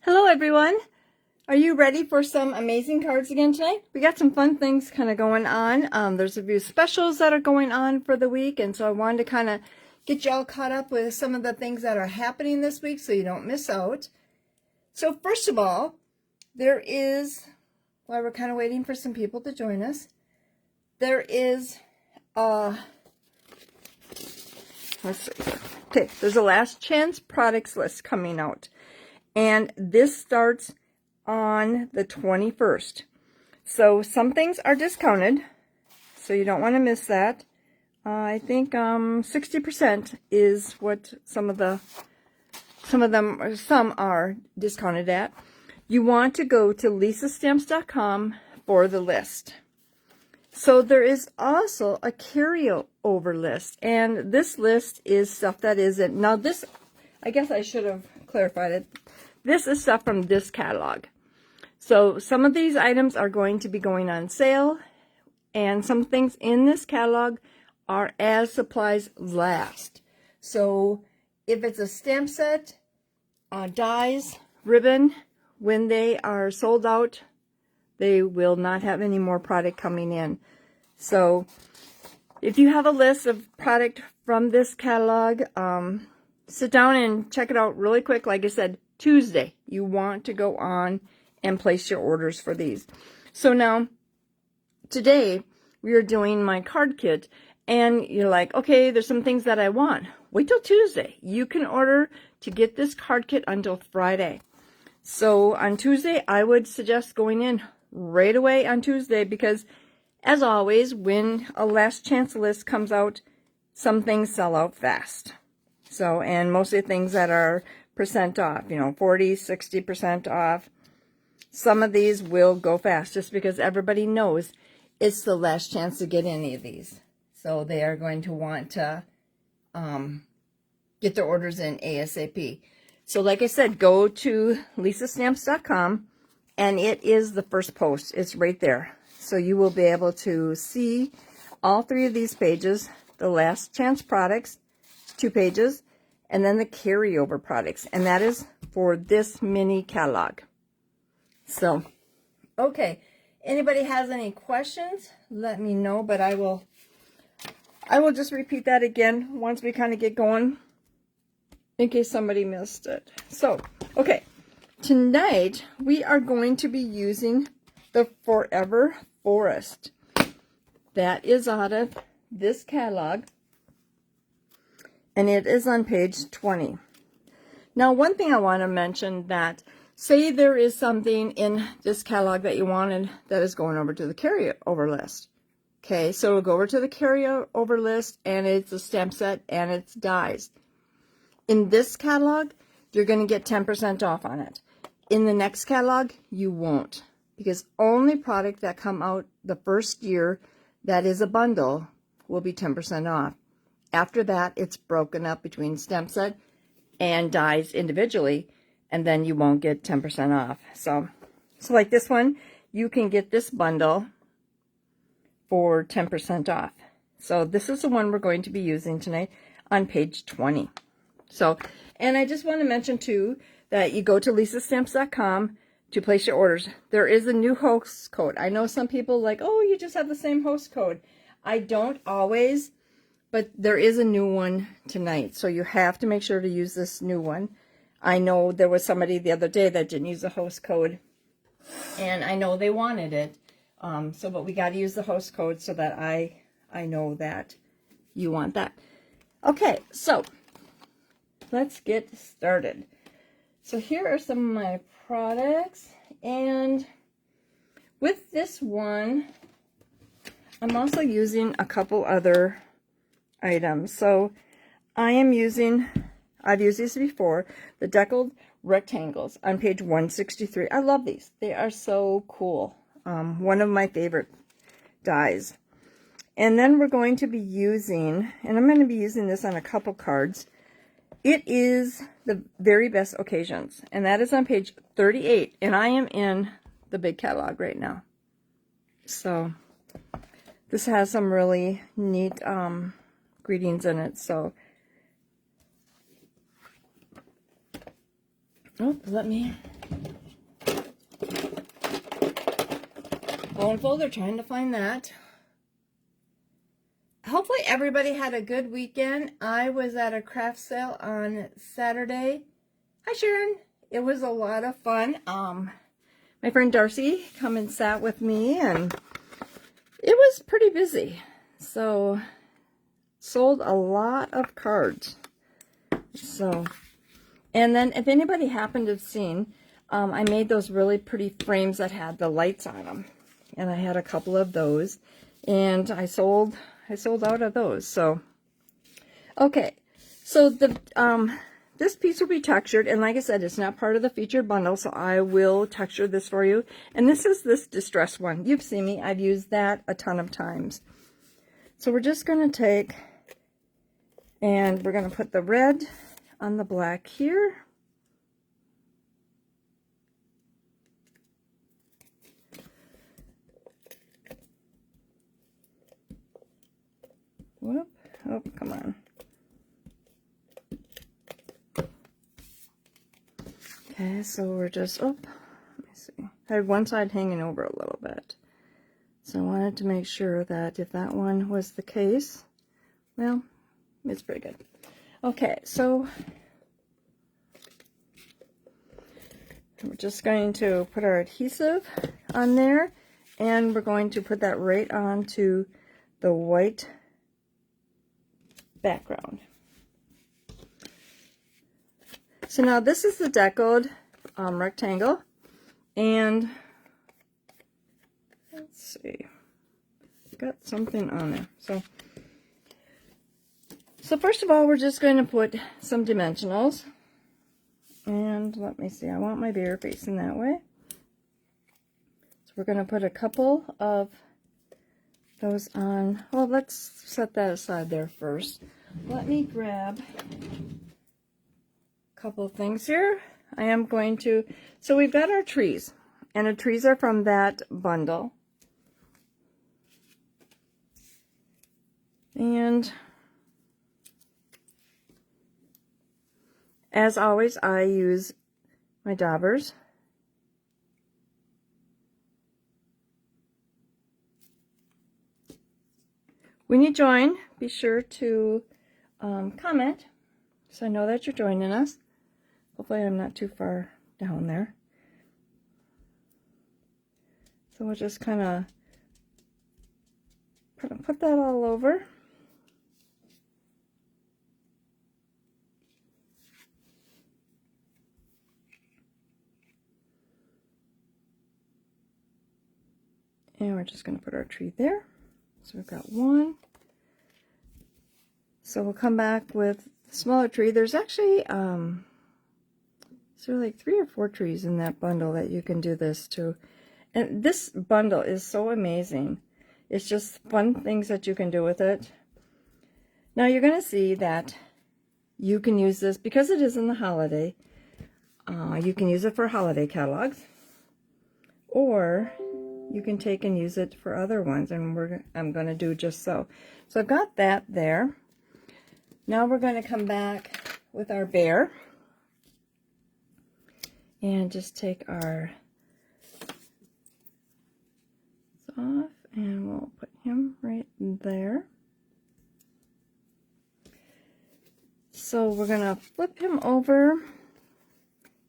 Hello everyone! Are you ready for some amazing cards again tonight? We got some fun things kind of going on. There's a few specials that are going on for the week, and so I wanted to kind of get you all caught up with some of the things that are happening this week so you don't miss out. So first of all, there is, while we're kind of waiting for some people to join us, there is, let's see here. Okay, there's a last chance products list coming out. And this starts on the 21st. So some things are discounted, so you don't want to miss that. I think 60% is what some are discounted at. You want to go to lisastamps.com for the list. So there is also a carryover list, and this list is stuff that isn't. Now this, I guess I should have clarified it. This is stuff from this catalog. So some of these items are going to be going on sale, and some things in this catalog are as supplies last. So if it's a stamp set, dies, ribbon, when they are sold out, they will not have any more product coming in. So if you have a list of product from this catalog, sit down and check it out really quick. Like I said, Tuesday, you want to go on and place your orders for these. So now, today, we are doing my card kit, and you're like, okay, there's some things that I want. Wait till Tuesday. You can order to get this card kit until Friday. So on Tuesday, I would suggest going in right away on Tuesday, because as always, when a last chance list comes out, some things sell out fast. So, and mostly things that are percent off, 40, 60% off. Some of these will go fast just because everybody knows it's the last chance to get any of these. So they are going to want to get their orders in ASAP. So like I said, go to lisastamps.com, and it is the first post. It's right there. So you will be able to see all three of these pages, the last chance products, 2 pages, and then the carryover products, and that is for this mini catalog. So, okay, anybody has any questions, let me know, but I will just repeat that again once we kind of get going, in case somebody missed it. So, okay, tonight we are going to be using the Forever Forest. That is out of this catalog, and it is on page 20. Now, one thing I want to mention, that say there is something in this catalog that you wanted that is going over to the carryover list. Okay, so it'll go over to the carryover list, and it's a stamp set, and it's dies. In this catalog, you're going to get 10% off on it. In the next catalog, you won't, because only product that come out the first year that is a bundle will be 10% off. After that, it's broken up between stamp set and dies individually, and then you won't get 10% off. So like this one, you can get this bundle for 10% off. So this is the one we're going to be using tonight on page 20. So, and I just want to mention too that you go to lisastamps.com to place your orders. There is a new host code. I know some people like, oh, you just have the same host code. I don't always, but there is a new one tonight. So you have to make sure to use this new one. I know there was somebody the other day that didn't use the host code, and I know they wanted it. But we got to use the host code so that I know that you want that. Okay, so let's get started. So here are some of my products, and with this one, I'm also using a couple other items. So I am using, I've used these before, the deckled rectangles on page 163. I love these. They are so cool. One of my favorite dies. And then we're going to be using, and I'm going to be using this on a couple cards. It is the Very Best Occasions, and that is on page 38, and I am in the big catalog right now. So this has some really neat greetings in it. So, oh, let me phone folder, trying to find that. Hopefully everybody had a good weekend. I was at a craft sale on Saturday. Hi, Sharon. It was a lot of fun. My friend Darcy come and sat with me, and it was pretty busy. So, sold a lot of cards. So, and then if anybody happened to have seen, I made those really pretty frames that had the lights on them. And I had a couple of those, and I sold out of those. So, okay. So the this piece will be textured, and like I said, it's not part of the featured bundle, so I will texture this for you. And this is this distress one. You've seen me. I've used that a ton of times. So we're just going to take, and we're going to put the red on the black here. Whoop. Oh, come on. Okay, so we're just, oh, let me see. I had one side hanging over a little bit. So I wanted to make sure that if that one was the case, well, it's pretty good. Okay, so we're just going to put our adhesive on there, and we're going to put that right onto the white background. So now this is the decoed rectangle, and let's see, got something on there. So first of all, we're just going to put some dimensionals, and let me see, I want my beer facing that way. So we're going to put a couple of those on. Well, let's set that aside there first. Let me grab couple of things here. I am going to, so we've got our trees, and the trees are from that bundle. And as always, I use my daubers. When you join, be sure to comment so I know that you're joining us. Hopefully I'm not too far down there. So we'll just kind of put that all over. And we're just going to put our tree there. So we've got one. So we'll come back with the smaller tree. There's actually so like 3 or 4 trees in that bundle that you can do this to. And this bundle is so amazing. It's just fun things that you can do with it. Now you're going to see that you can use this because it is in the holiday. You can use it for holiday catalogs, or you can take and use it for other ones, and I'm going to do just so. So I've got that there. Now we're going to come back with our bear and just take our off, and we'll put him right there. So we're going to flip him over.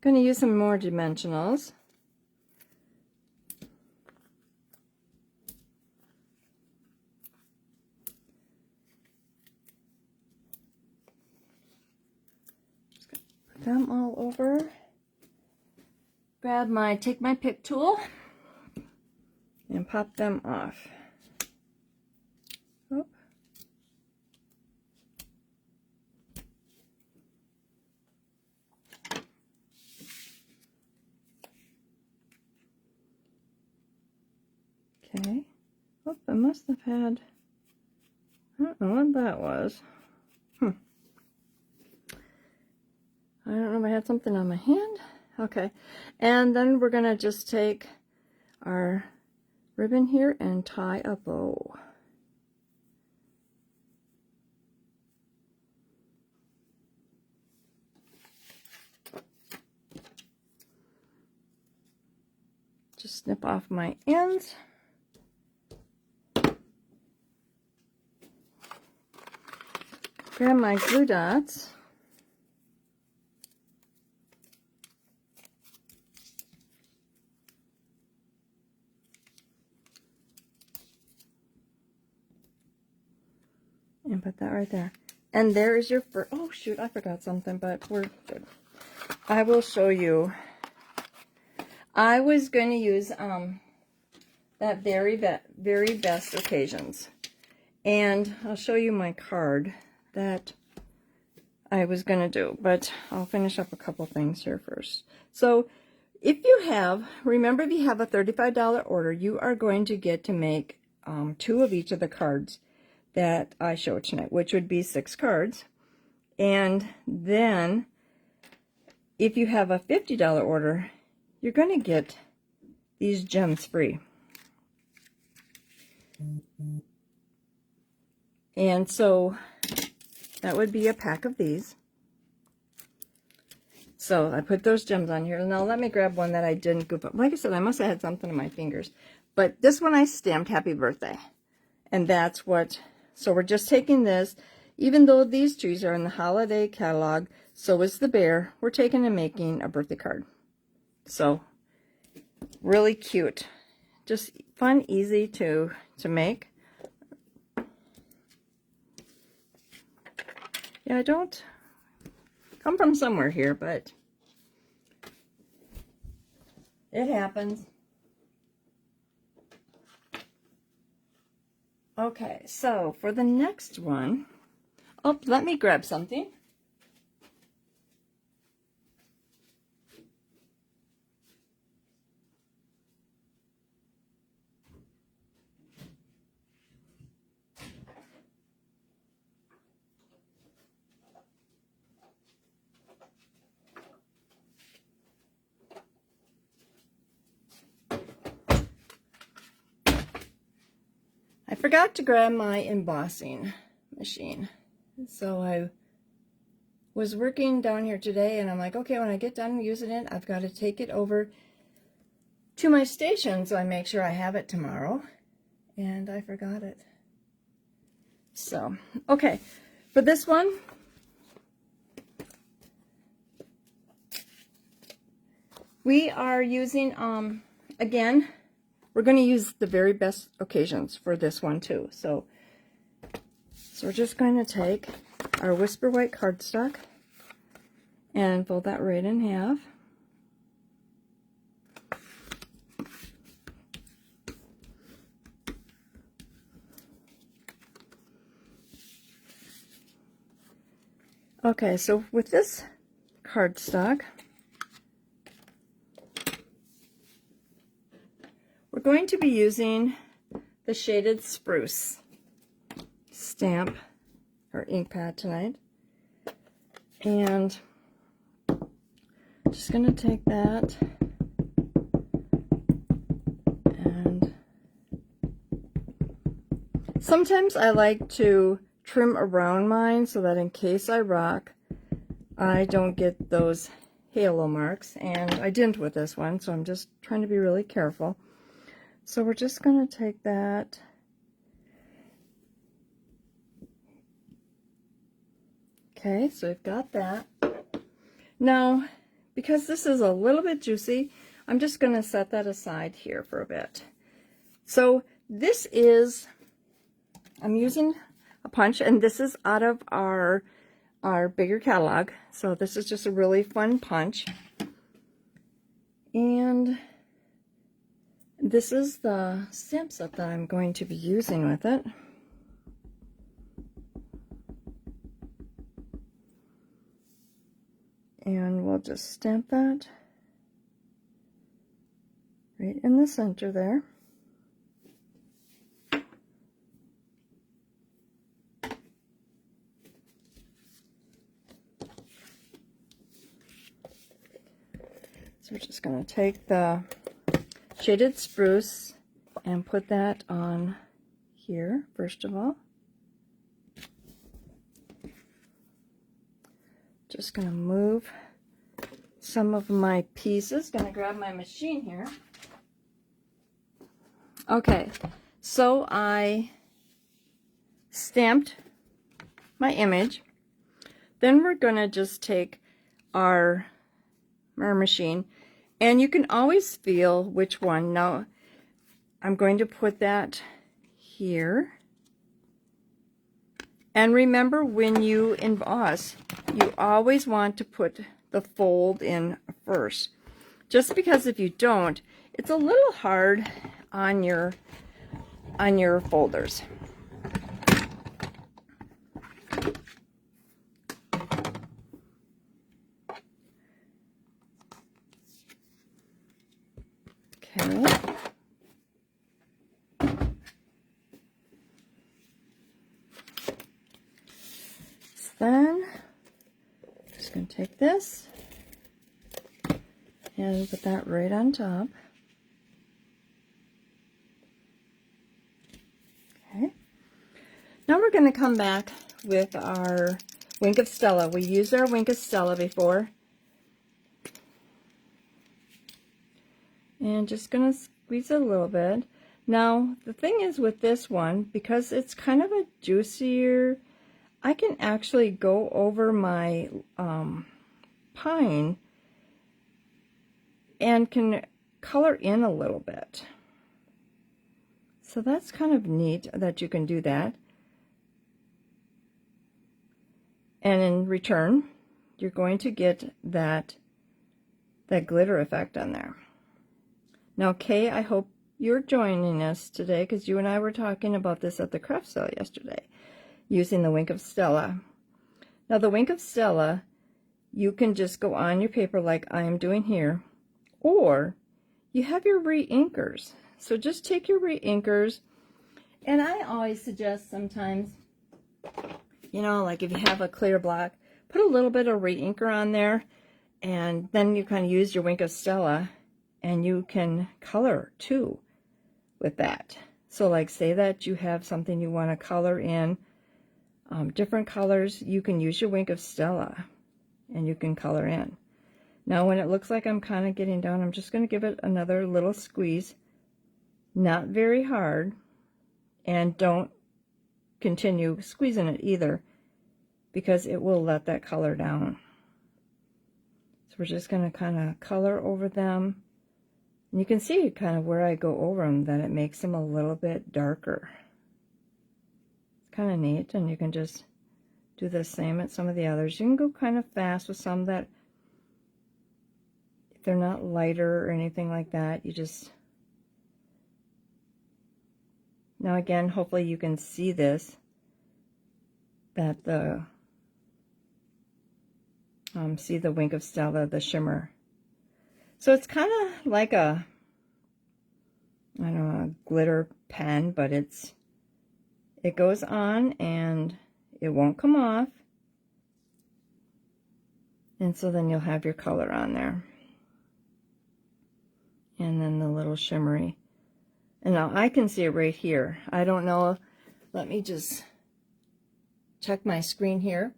Going to use some more dimensionals. Just going to put them all over. Take my pick tool and pop them off. Oh. Okay. Oh, I must have had, I don't know what that was. I don't know if I had something on my hand. Okay. And then we're going to just take our ribbon here and tie a bow. Just snip off my ends. grab my glue dots. And put that right there. And there is your first, oh shoot, I forgot something, but we're good. I will show you. I was going to use that very best occasions. And I'll show you my card that I was going to do, but I'll finish up a couple things here first. So if you have, remember if you have a $35 order, you are going to get to make 2 of each of the cards that I showed tonight, which would be 6 cards. And then if you have a $50 order, you're going to get these gems free. And so that would be a pack of these. So I put those gems on here. Now let me grab one that I didn't goof up. Like I said, I must have had something in my fingers. But this one I stamped Happy Birthday. And that's what, so we're just taking this. Even though these trees are in the holiday catalog, so is the bear. We're taking and making a birthday card. So really cute. Just fun, easy to make. Yeah, I don't come from somewhere here, but it happens. Okay, so for the next one, oh, let me grab something. I forgot to grab my embossing machine. So I was working down here today and I'm like, okay, when I get done using it, I've got to take it over to my station so I make sure I have it tomorrow. And I forgot it. So, okay, for this one, we are using, again, we're going to use the very best occasions for this one too. So we're just going to take our Whisper White cardstock and fold that right in half. Okay, so with this cardstock, we're going to be using the Shaded Spruce stamp or ink pad tonight. And I'm just going to take that and sometimes I like to trim around mine so that in case I rock, I don't get those halo marks, and I didn't with this one, so I'm just trying to be really careful. So we're just going to take that okay, so we've got that. Now, because this is a little bit juicy, I'm just going to set that aside here for a bit. So this is, I'm using a punch, and this is out of our bigger catalog. So this is just a really fun punch. And this is the stamp set that I'm going to be using with it. And we'll just stamp that right in the center there. So we're just going to take the Shaded Spruce and put that on here, first of all. Just going to move some of my pieces. Going to grab my machine here. Okay, so I stamped my image, Then we're going to just take our machine, and you can always feel which one. Now, I'm going to put that here. And remember, when you emboss, you always want to put the fold in first. Just because if you don't, it's a little hard on your folders. Okay. Then I'm just going to take this and put that right on top. Okay. Now we're going to come back with our Wink of Stella. We used our Wink of Stella before. And just going to squeeze it a little bit. Now, the thing is with this one, because it's kind of a juicier, I can actually go over my pine and can color in a little bit. So that's kind of neat that you can do that. And in return, you're going to get that glitter effect on there. Now, Kay, I hope you're joining us today, because you and I were talking about this at the craft sale yesterday, using the Wink of Stella. Now, the Wink of Stella, you can just go on your paper like I am doing here, or you have your re-inkers. So just take your re-inkers, and I always suggest sometimes, you know, like if you have a clear block, put a little bit of re-inker on there, and then you kind of use your Wink of Stella, and you can color too with that. So like say that you have something you want to color in, different colors, you can use your Wink of Stella and you can color in. Now when it looks like I'm kind of getting down, I'm just going to give it another little squeeze, not very hard, and don't continue squeezing it either, because it will let that color down. So we're just going to kind of color over them. And you can see kind of where I go over them that it makes them a little bit darker. It's kind of neat, and you can just do the same at some of the others. You can go kind of fast with some that, if they're not lighter or anything like that, you just... Now again, hopefully you can see this, that the, see the Wink of Stella, the shimmer. So it's kind of like a, I don't know, a glitter pen, but it goes on and it won't come off. And so then you'll have your color on there. And then the little shimmery. And now I can see it right here. I don't know, let me just check my screen here.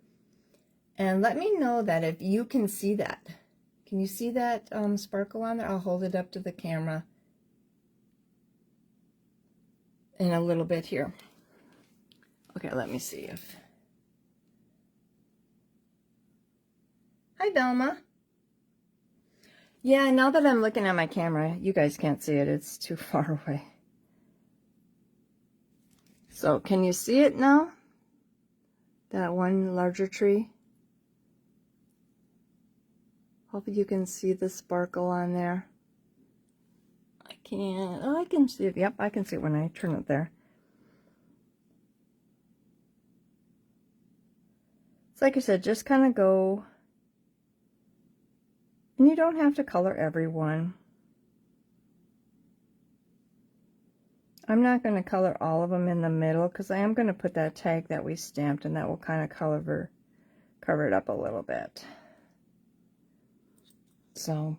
And let me know that if you can see that. Can you see that sparkle on there? I'll hold it up to the camera in a little bit here. Okay, let me see if... Hi, Velma. Yeah, now that I'm looking at my camera, you guys can't see it. It's too far away. So, can you see it now? That one larger tree? Hope you can see the sparkle on there. I can't. Oh, I can see it. Yep, I can see it when I turn it there. So like I said, just kind of go. And you don't have to color everyone. I'm not going to color all of them in the middle, because I am going to put that tag that we stamped, and that will kind of cover it up a little bit. So,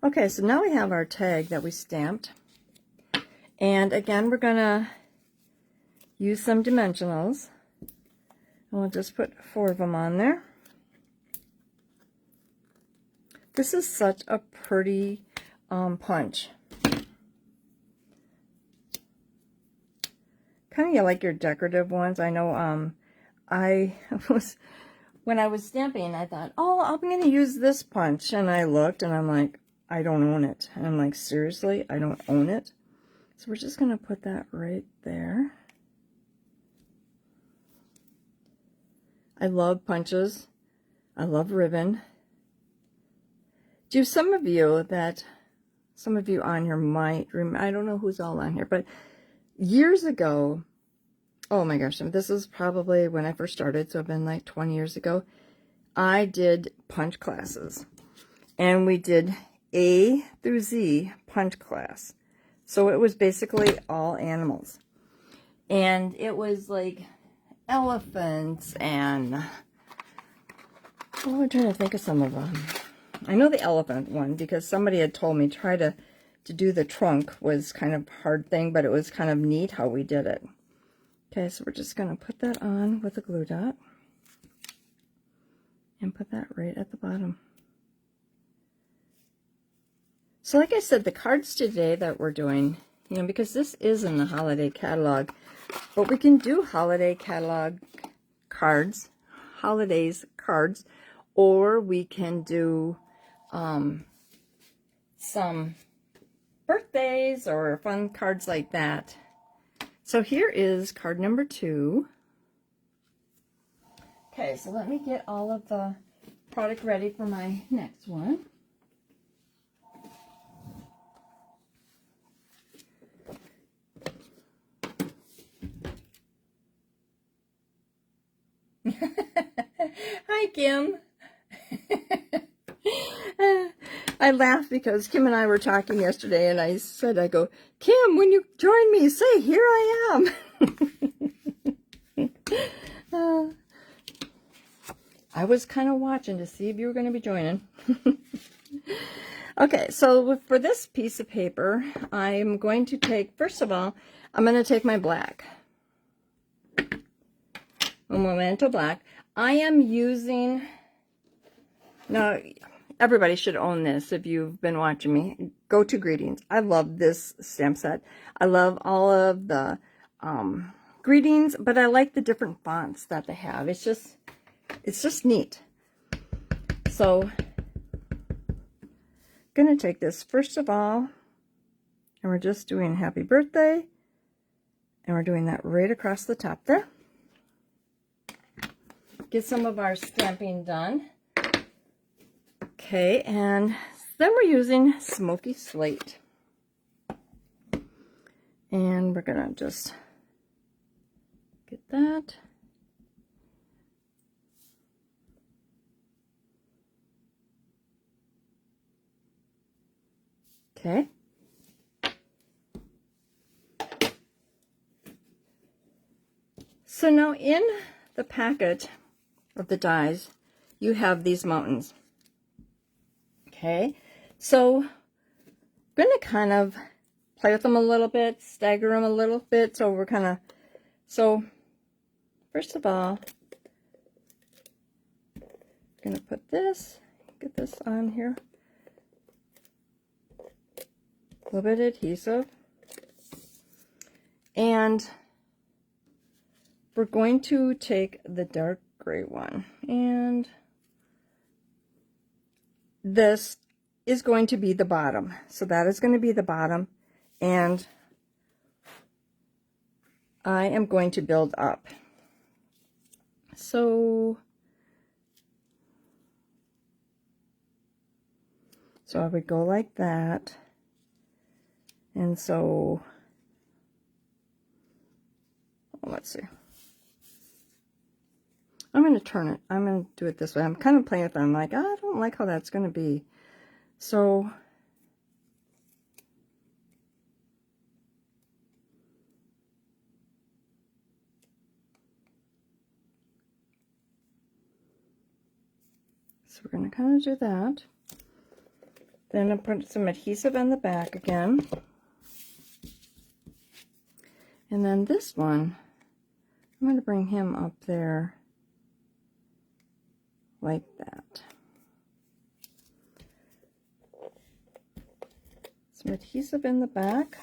okay, so now we have our tag that we stamped. And again, we're going to use some dimensionals. And we'll just put 4 of them on there. This is such a pretty punch. kind of like your decorative ones. I know I was, when I was stamping, I thought, oh, I'm going to use this punch. And I looked and I'm like, I don't own it. And I'm like, seriously, I don't own it. So we're just going to put that right there. I love punches. I love ribbon. Do some of you on here might remember, I don't know who's all on here, but years ago, oh my gosh, this is probably when I first started, so it's been like 20 years ago, I did punch classes. And we did A through Z punch class. So it was basically all animals. And it was like elephants and, oh, I'm trying to think of some of them. I know the elephant one because somebody had told me try to do the trunk was kind of a hard thing, but it was kind of neat how we did it. Okay, so we're just going to put that on with a glue dot and put that right at the bottom. So like I said, the cards today that we're doing, you know, because this is in the holiday catalog, but we can do holiday catalog cards, holidays cards, or we can do some birthdays or fun cards like that. So here is card number 2. Okay, so let me get all of the product ready for my next one. Hi, Kim. I laughed because Kim and I were talking yesterday, and I said, I go, Kim, when you join me, say, here I am. I was kind of watching to see if you were going to be joining. Okay, so for this piece of paper, I'm going to take, first of all, I'm going to take my black. A Memento black. I am using, now everybody should own this if you've been watching me. Go to Greetings. I love this stamp set. I love all of the greetings, but I like the different fonts that they have. It's just neat. So I'm going to take this first of all, and we're just doing happy birthday, and we're doing that right across the top there. Get some of our stamping done. Okay, and then we're using Smoky Slate. And we're gonna just get that. Okay. So now in the packet of the dies, you have these mountains. Okay, so I'm going to kind of play with them a little bit, stagger them a little bit, so we're kind of, so first of all, I'm going to put this, get this on here, a little bit of adhesive, and we're going to take the dark gray one, and this is going to be the bottom. So that is going to be the bottom, and I am going to build up. So I would go like that, and so let's see. I'm going to turn it. I'm going to do it this way. I'm kind of playing with it. I'm like, I don't like how that's going to be. So we're going to kind of do that. Then I'll put some adhesive in the back again. And then this one, I'm going to bring him up there like that. Some adhesive in the back.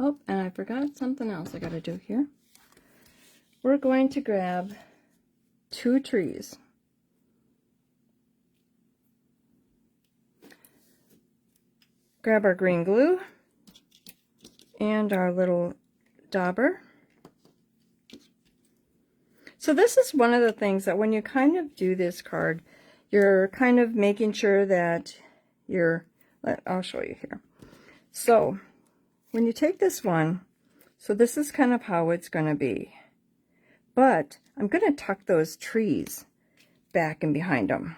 Oh, and I forgot something else I got to do here. We're going to grab 2 trees. Grab our green glue and our little dauber. So this is one of the things that when you kind of do this card, you're kind of making sure that I'll show you here. So when you take this one, so this is kind of how it's going to be. But I'm going to tuck those trees back and behind them.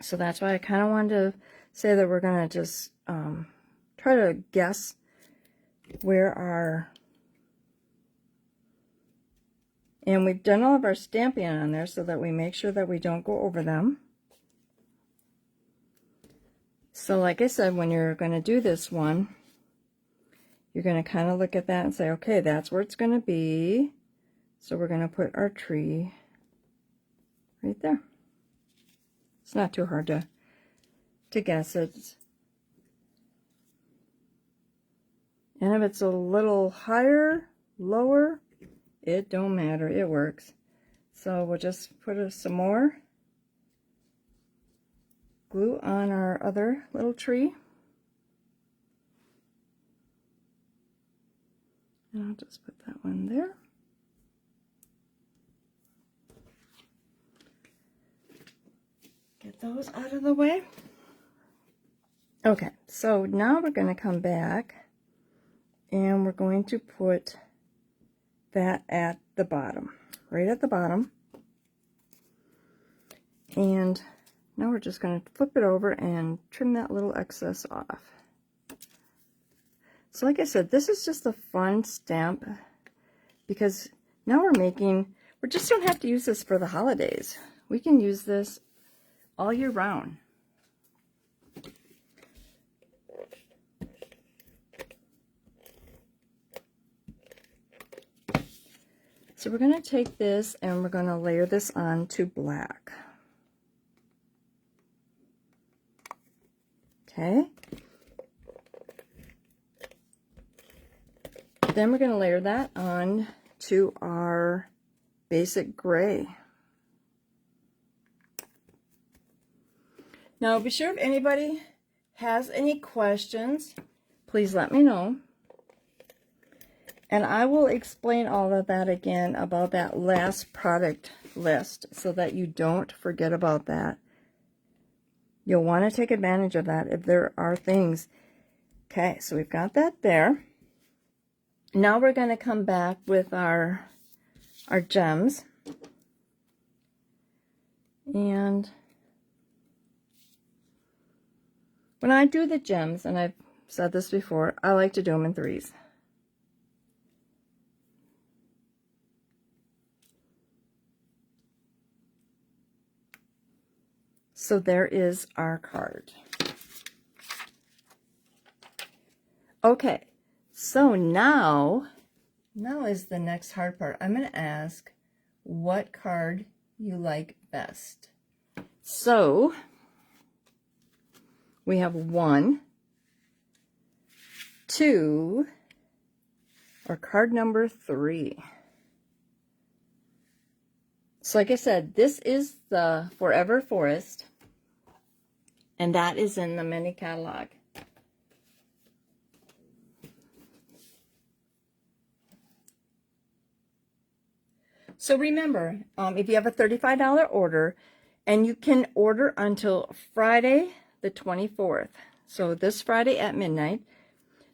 So that's why I kind of wanted to say that we're going to just try to guess where our... And we've done all of our stamping on there so that we make sure that we don't go over them. So like I said, when you're going to do this one, you're going to kind of look at that and say, okay, that's where it's going to be. So we're going to put our tree right there. It's not too hard to guess it. And if it's a little higher, lower, it don't matter, it works. So we'll just put some more glue on our other little tree. And I'll just put that one there. Get those out of the way. Okay, so now we're going to come back and we're going to put that at the bottom, right at the bottom. And now we're just going to flip it over and trim that little excess off. So like I said, this is just a fun stamp because now we just don't have to use this for the holidays. We can use this all year round. So we're going to take this and we're going to layer this on to black. Okay. Then we're going to layer that on to our basic gray. Now be sure if anybody has any questions, please let me know. And I will explain all of that again about that last product list so that you don't forget about that. You'll want to take advantage of that if there are things. Okay, so we've got that there. Now we're going to come back with our gems. And when I do the gems, and I've said this before, I like to do them in 3s. So there is our card. Okay, so now is the next hard part. I'm going to ask what card you like best. So we have 1, 2, or card number 3. So like I said, this is the Forever Forest, and that is in the mini catalog. So remember, if you have a $35 order, and you can order until Friday the 24th, so this Friday at midnight.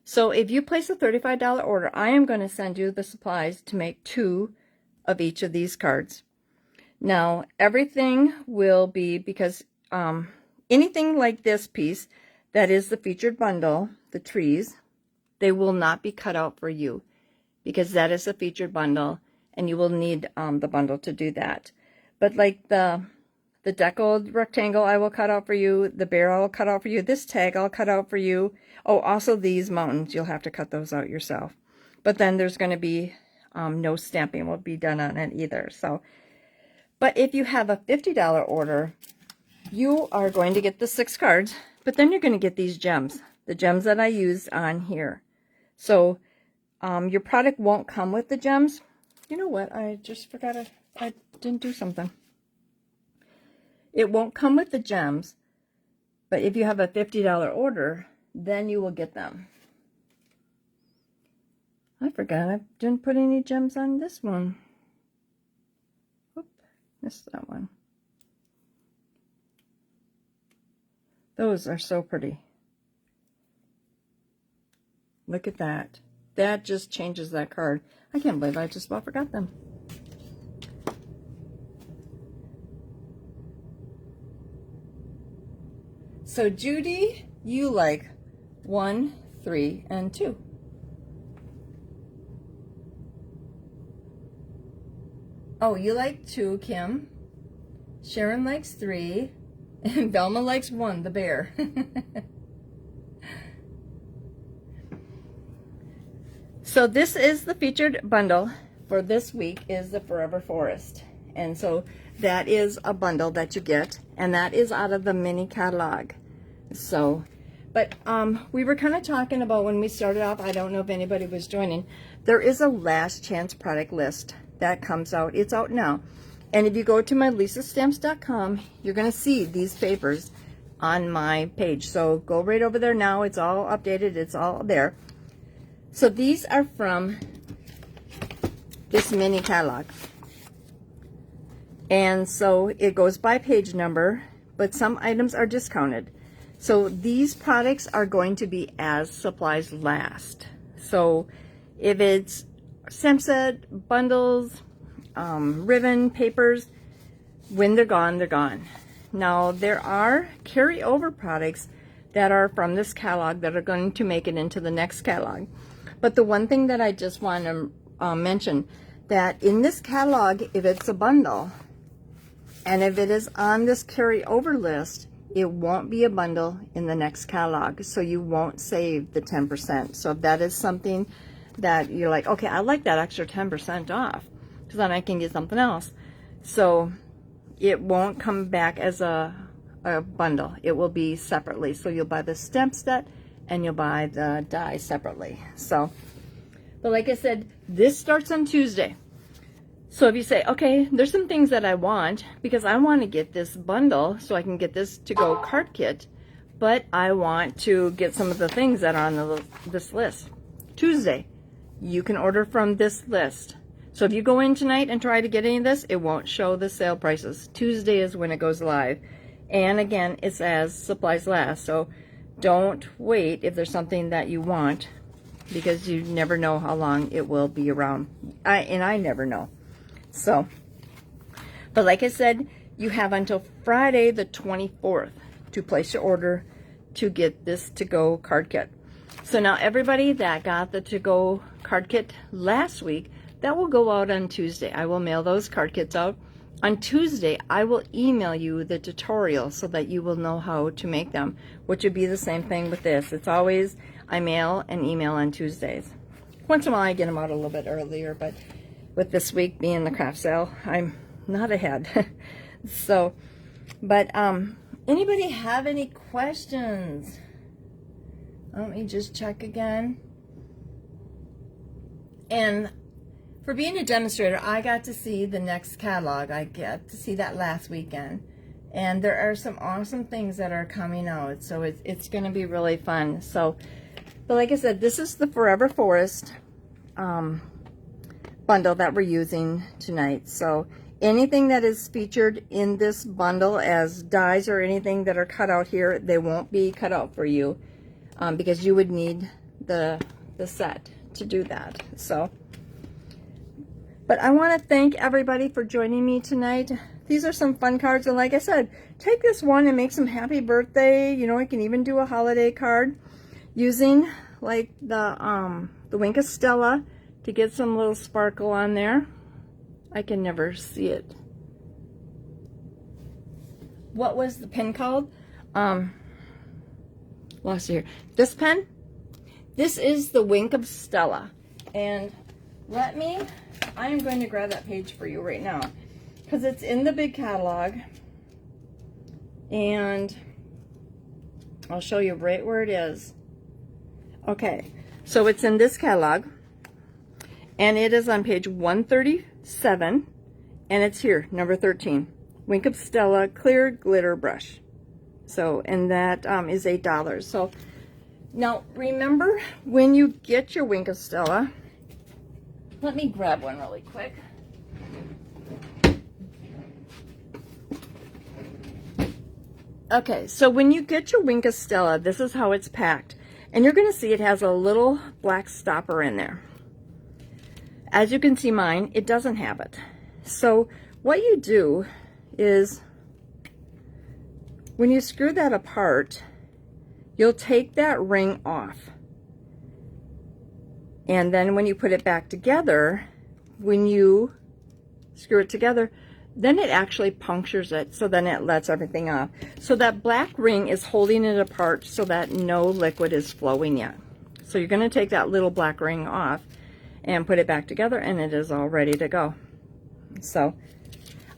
So if you place a $35 order, I am going to send you the supplies to make 2 of each of these cards. Now, everything will be, because anything like this piece that is the featured bundle, the trees, they will not be cut out for you because that is a featured bundle and you will need the bundle to do that. But like the deckled rectangle I will cut out for you, the bear I will cut out for you, this tag I'll cut out for you. Oh, also these mountains, you'll have to cut those out yourself. But then there's going to be no stamping will be done on it either. So, but if you have a $50 order, you are going to get the 6 cards, but then you're going to get these gems, the gems that I used on here. So your product won't come with the gems. You know what? I just forgot I didn't do something. It won't come with the gems, but if you have a $50 order, then you will get them. I forgot I didn't put any gems on this one. Oop, missed that one. Those are so pretty. Look at that. That just changes that card. I can't believe I just about forgot them. So Judy, you like 1, 3, and 2. Oh, you like 2, Kim. Sharon likes 3. And Velma likes 1, the bear. So this is the featured bundle for this week is the Forever Forest. And so that is a bundle that you get. And that is out of the mini catalog. So, but we were kind of talking about when we started off, I don't know if anybody was joining, there is a last chance product list that comes out. It's out now. And if you go to my lisastamps.com, you're going to see these papers on my page. So go right over there now. It's all updated. It's all there. So these are from this mini catalog. And so it goes by page number, but some items are discounted. So these products are going to be as supplies last. So if it's stamp set, bundles, ribbon, papers, when they're gone, they're gone. Now there are carryover products that are from this catalog that are going to make it into the next catalog. But the one thing that I just want to mention, that in this catalog, if it's a bundle, and if it is on this carryover list, it won't be a bundle in the next catalog, so you won't save the 10%. So if that is something that you're like, okay, I like that extra 10% off, because then I can get something else. So it won't come back as a bundle. It will be separately. So you'll buy the stamp set and you'll buy the die separately. So, but like I said, this starts on Tuesday. So if you say, okay, there's some things that I want, because I want to get this bundle so I can get this to-go card kit, but I want to get some of the things that are on this list. Tuesday, you can order from this list. So if you go in tonight and try to get any of this, it won't show the sale prices. Tuesday is when it goes live. And again, it's as supplies last. So don't wait if there's something that you want, because you never know how long it will be around. I never know. So, but like I said, you have until Friday the 24th to place your order to get this to-go card kit. So now everybody that got the to-go card kit last week, that will go out on Tuesday. I will mail those card kits out. On Tuesday, I will email you the tutorial so that you will know how to make them, which would be the same thing with this. It's always, I mail and email on Tuesdays. Once in a while, I get them out a little bit earlier, but with this week being the craft sale, I'm not ahead. So, but anybody have any questions? Let me just check again. And for being a demonstrator, I got to see the next catalog. I got to see that last weekend. And there are some awesome things that are coming out. So it's going to be really fun. So, but like I said, this is the Forever Forest bundle that we're using tonight. So anything that is featured in this bundle as dies or anything that are cut out here, they won't be cut out for you because you would need the set to do that. So, but I want to thank everybody for joining me tonight. These are some fun cards, and like I said, take this one and make some happy birthday. You know, you can even do a holiday card using like the Wink of Stella to get some little sparkle on there. I can never see it. What was the pen called? Lost it here. This pen, this is the Wink of Stella. And I am going to grab that page for you right now, because it's in the big catalog. And I'll show you right where it is. Okay, so it's in this catalog. And it is on page 137, and it's here, number 13. Wink of Stella Clear Glitter Brush. So, and that is $8. So, now remember when you get your Wink of Stella, let me grab one really quick. Okay, so when you get your Wink of Stella, this is how it's packed. And you're going to see it has a little black stopper in there. As you can see mine, it doesn't have it. So what you do is when you screw that apart, you'll take that ring off. And then when you put it back together, when you screw it together, then it actually punctures it, so then it lets everything off. So that black ring is holding it apart so that no liquid is flowing yet. So you're going to take that little black ring off and put it back together, and it is all ready to go. So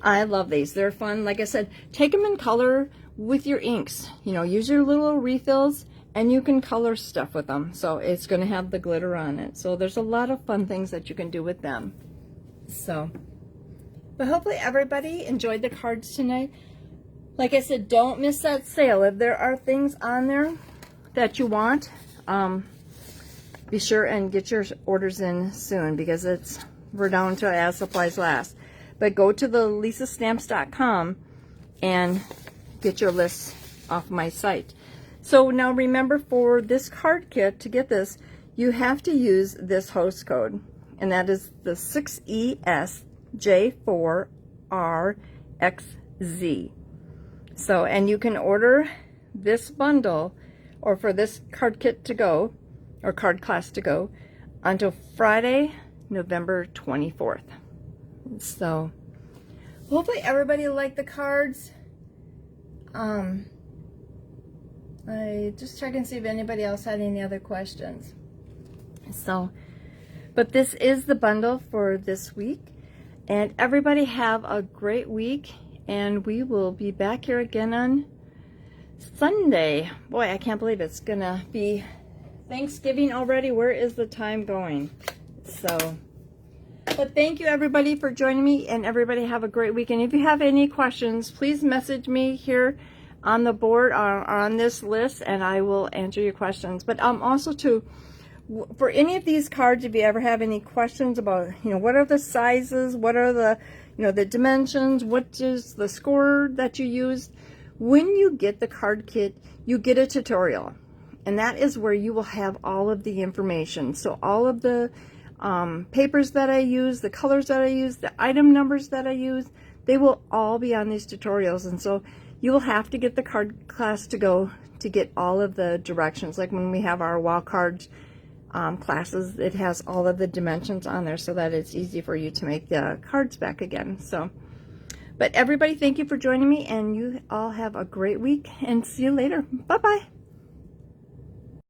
I love these. They're fun. Like I said, take them in color with your inks. You know, use your little refills, and you can color stuff with them. So it's going to have the glitter on it. So there's a lot of fun things that you can do with them. So, but hopefully everybody enjoyed the cards tonight. Like I said, don't miss that sale. If there are things on there that you want, be sure and get your orders in soon, because we're down to as supplies last. But go to the lisastamps.com and get your list off my site. So now remember, for this card kit, to get this, you have to use this host code, and that is the 6ESJ4RXZ. So, and you can order this bundle, or for this card kit to go, or card class to go, until Friday, November 24th. So, hopefully everybody liked the cards. I just check and see if anybody else had any other questions. So, but this is the bundle for this week. And everybody have a great week. And we will be back here again on Sunday. Boy, I can't believe it's gonna be Thanksgiving already. Where is the time going? So, but thank you everybody for joining me, and everybody have a great week. And if you have any questions, please message me here on the board, or on this list, and I will answer your questions. But also too, for any of these cards, if you ever have any questions about, you know, what are the sizes, what are the, you know, the dimensions, what is the score that you used, when you get the card kit, you get a tutorial, and that is where you will have all of the information. So all of the papers that I use, the colors that I use, the item numbers that I use, they will all be on these tutorials. And so you will have to get the card class to go to get all of the directions. Like when we have our wall cards classes, it has all of the dimensions on there so that it's easy for you to make the cards back again. So, but everybody, thank you for joining me, and you all have a great week, and see you later. Bye-bye.